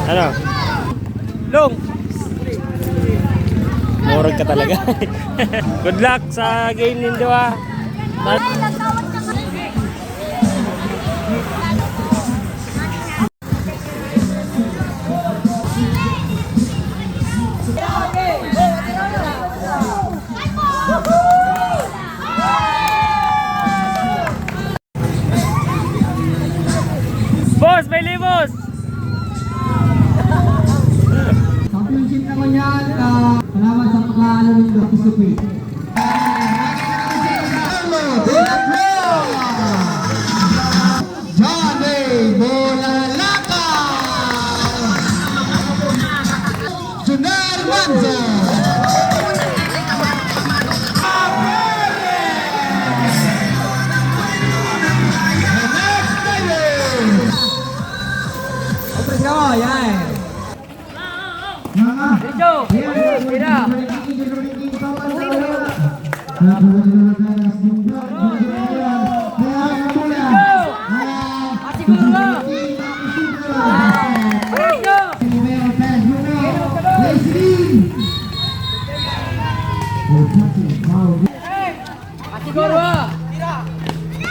Ano? Long! Morag ka talaga. Good luck sa game nindo ah. Boss, may limos! Championship naman yan. Salamat sa pagkaano ng participate. Johnny Bolalaka! Junar Manzo!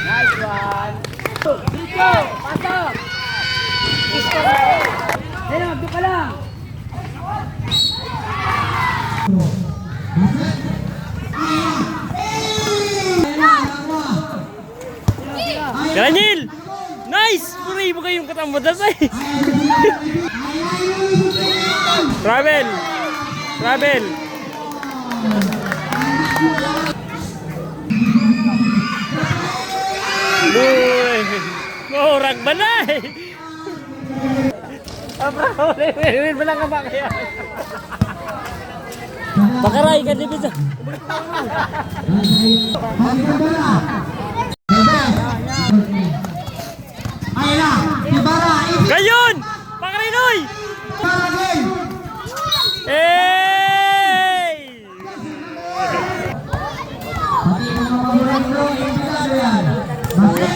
Nice one! Dito! Pasok! Dito, magdo ka lang! Daniel! Nice! Puri mo kayong katambadas eh. Travel! Travel! Uy! Morag ba na eh? Wait ba lang ka ba kaya? Bakaray ka din bisa. Gayon! Pakarinoy! Hey!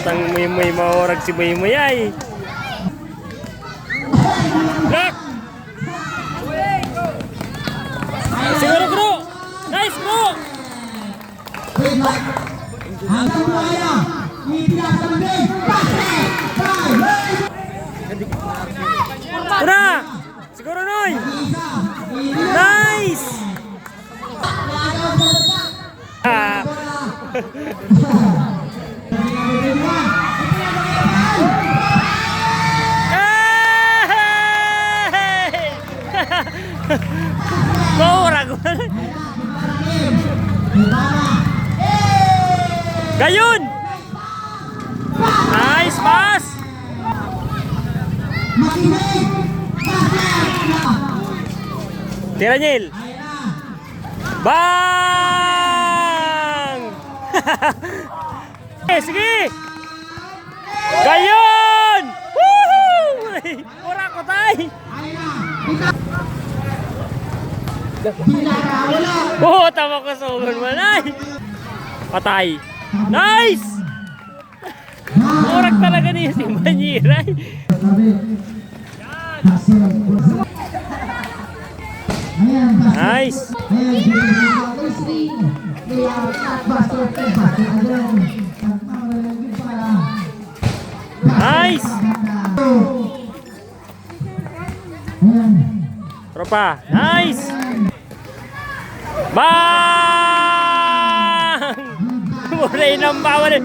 Tang may maorag si Maymoy ay. Look! Siguro bro! Nice bro! Una! Siguro Noy! Nice! Ah! Maurag! Gayon! Nice pass! Tira Nil! Bang! Sige! Gayon! Woohoo! Ura ko tayo! Oh, tama ko sa ulan mo na. Patay. Nice! Murag talaga niya si Manyiray. Nice! Nice! Tropa, nice! Bang! Mulai ng bawal eh.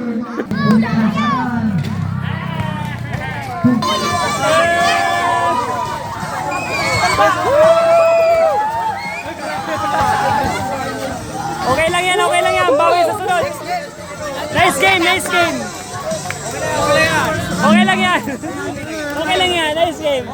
Okay lang yan, okay lang yan. Bawi sa sunod. Nice game, nice game. Okay lang yan. Okay lang yan, nice game.